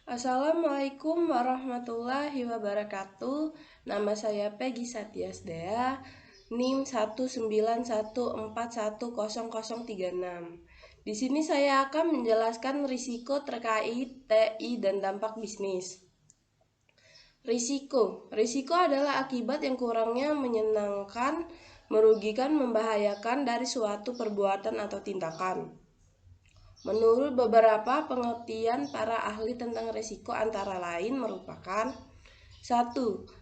Assalamualaikum warahmatullahi wabarakatuh. Nama saya Peggy Satyasdea, NIM 191410036. Di sini saya akan menjelaskan risiko terkait TI dan dampak bisnis. Risiko adalah akibat yang kurangnya menyenangkan, merugikan, membahayakan dari suatu perbuatan atau tindakan. Menurut beberapa pengertian para ahli tentang risiko antara lain merupakan 1.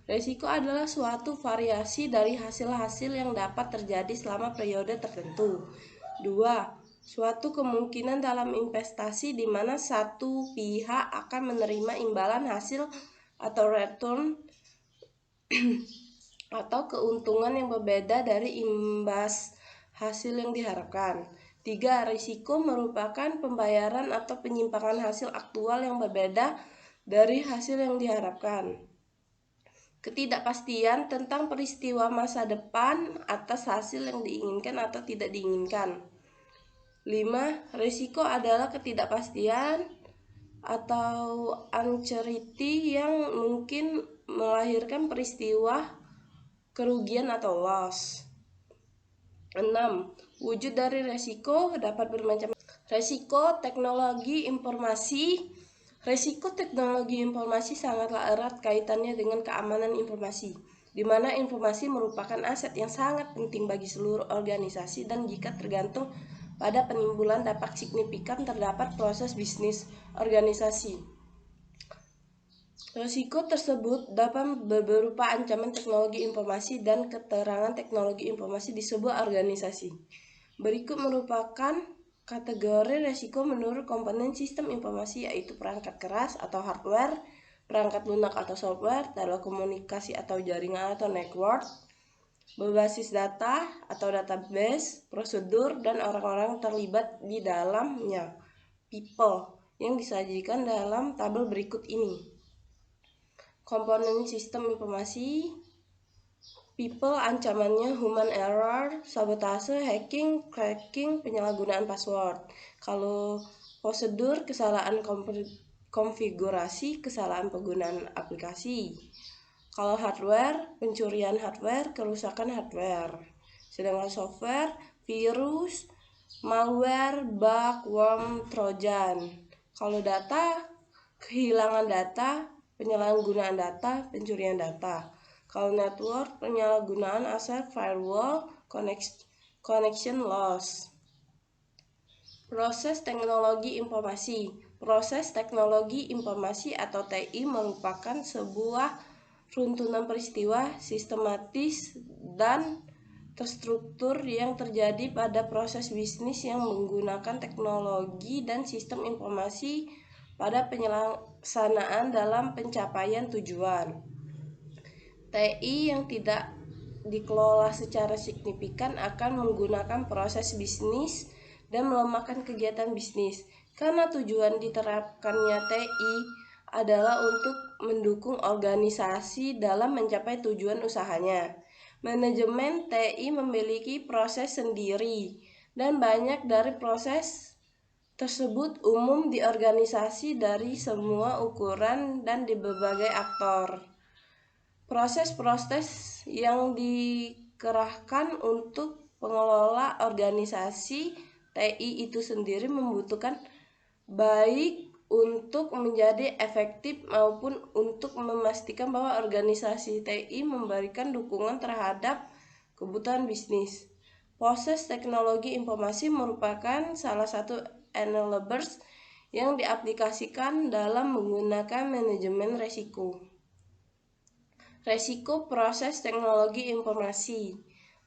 Risiko adalah suatu variasi dari hasil-hasil yang dapat terjadi selama periode tertentu. 2. Suatu kemungkinan dalam investasi di mana satu pihak akan menerima imbalan hasil atau return atau keuntungan yang berbeda dari imbas hasil yang diharapkan. 3. Risiko merupakan pembayaran atau penyimpangan hasil aktual yang berbeda dari hasil yang diharapkan. Ketidakpastian tentang peristiwa masa depan atas hasil yang diinginkan atau tidak diinginkan. 5. Risiko adalah ketidakpastian atau uncertainty yang mungkin melahirkan peristiwa kerugian atau loss. 6. Wujud dari risiko dapat bermacam. Risiko teknologi informasi. Risiko teknologi informasi sangatlah erat kaitannya dengan keamanan informasi, di mana informasi merupakan aset yang sangat penting bagi seluruh organisasi dan jika tergantung pada penimbulan dampak signifikan terdapat proses bisnis organisasi. Risiko tersebut dapat berupa ancaman teknologi informasi dan keterangan teknologi informasi di sebuah organisasi. Berikut merupakan kategori risiko menurut komponen sistem informasi, yaitu perangkat keras atau hardware, perangkat lunak atau software, telekomunikasi atau jaringan atau network, berbasis data atau database, prosedur, dan orang-orang terlibat di dalamnya, people, yang disajikan dalam tabel berikut ini. Komponen sistem informasi. People ancamannya human error, sabotase, hacking, cracking, penyalahgunaan password. Kalau prosedur, kesalahan konfigurasi, kesalahan penggunaan aplikasi. Kalau hardware, pencurian hardware, kerusakan hardware. Sedangkan software, virus, malware, bug, worm, trojan. Kalau data, kehilangan data, penyalahgunaan data, pencurian data. Kalau network, penyalahgunaan aset, firewall, connection loss. Proses teknologi informasi. Proses teknologi informasi atau TI merupakan sebuah runtunan peristiwa sistematis dan terstruktur yang terjadi pada proses bisnis yang menggunakan teknologi dan sistem informasi pada penyelenggaraan dalam pencapaian tujuan. TI yang tidak dikelola secara signifikan akan menggunakan proses bisnis dan melemahkan kegiatan bisnis, karena tujuan diterapkannya TI adalah untuk mendukung organisasi dalam mencapai tujuan usahanya. Manajemen TI memiliki proses sendiri dan banyak dari proses tersebut umum di organisasi dari semua ukuran dan di berbagai aktor. Proses-proses yang dikerahkan untuk pengelola organisasi TI itu sendiri membutuhkan baik untuk menjadi efektif maupun untuk memastikan bahwa organisasi TI memberikan dukungan terhadap kebutuhan bisnis. Proses teknologi informasi merupakan salah satu enablers yang diaplikasikan dalam menggunakan manajemen risiko. Risiko proses teknologi informasi.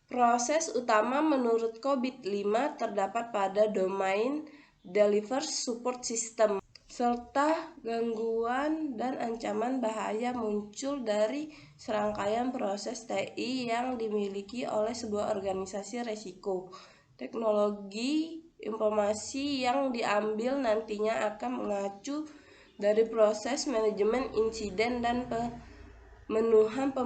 Proses utama menurut COVID-5 terdapat pada domain deliver support system, serta gangguan dan ancaman bahaya muncul dari serangkaian proses TI yang dimiliki oleh sebuah organisasi. Risiko teknologi informasi yang diambil nantinya akan mengacu dari proses manajemen insiden dan pemenuhan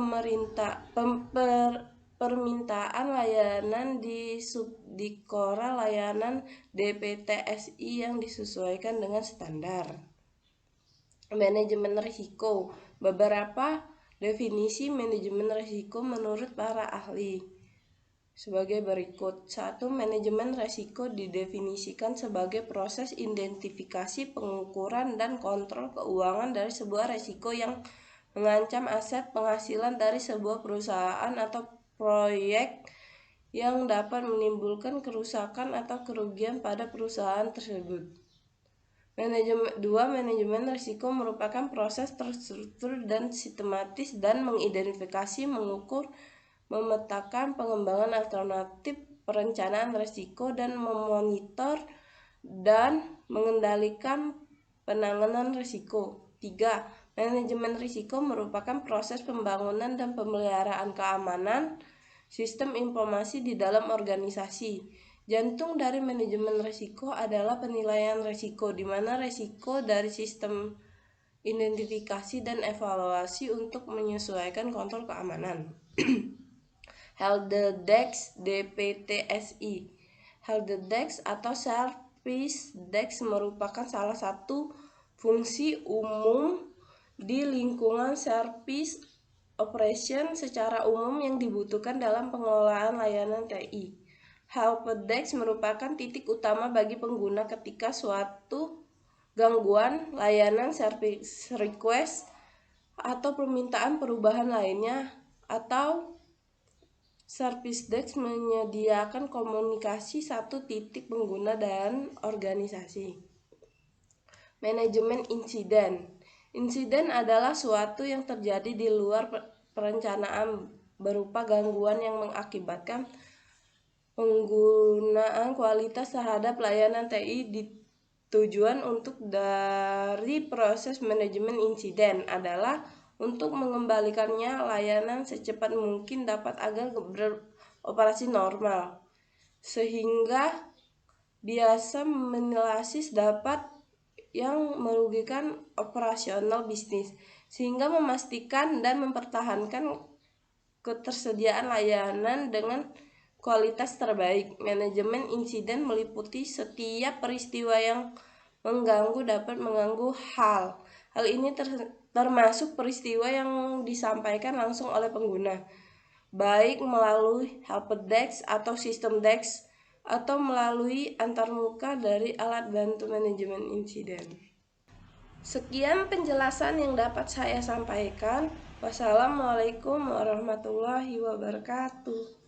permintaan layanan di subdikora layanan DPTSI yang disesuaikan dengan standar. Manajemen risiko. Beberapa definisi manajemen risiko menurut para ahli sebagai berikut. 1. Manajemen risiko didefinisikan sebagai proses identifikasi, pengukuran, dan kontrol keuangan dari sebuah risiko yang mengancam aset penghasilan dari sebuah perusahaan atau proyek yang dapat menimbulkan kerusakan atau kerugian pada perusahaan tersebut. Manajemen risiko merupakan proses terstruktur dan sistematis dan mengidentifikasi, mengukur, memetakan pengembangan alternatif perencanaan risiko dan memonitor dan mengendalikan penanganan risiko. 3. Manajemen risiko merupakan proses pembangunan dan pemeliharaan keamanan sistem informasi di dalam organisasi. Jantung dari manajemen risiko adalah penilaian risiko, di mana risiko dari sistem identifikasi dan evaluasi untuk menyesuaikan kontrol keamanan. Helpdesk DPTSI. Helpdesk atau Service Desk merupakan salah satu fungsi umum di lingkungan service operation secara umum yang dibutuhkan dalam pengelolaan layanan TI. Helpdesk merupakan titik utama bagi pengguna ketika suatu gangguan, layanan, service request, atau permintaan perubahan lainnya, atau Service Desk menyediakan komunikasi satu titik pengguna dan organisasi. Manajemen insiden. Insiden adalah suatu yang terjadi di luar perencanaan berupa gangguan yang mengakibatkan penggunaan kualitas terhadap layanan TI. Tujuan untuk dari proses manajemen insiden adalah untuk mengembalikannya layanan secepat mungkin dapat agar beroperasi normal, sehingga biasa menelasis dapat yang merugikan operasional bisnis, sehingga memastikan dan mempertahankan ketersediaan layanan dengan kualitas terbaik. Manajemen insiden meliputi setiap peristiwa yang mengganggu dapat mengganggu hal. Hal ini termasuk peristiwa yang disampaikan langsung oleh pengguna, baik melalui helpdesk atau sistem desk atau melalui antarmuka dari alat bantu manajemen insiden. Sekian penjelasan yang dapat saya sampaikan. Wassalamualaikum warahmatullahi wabarakatuh.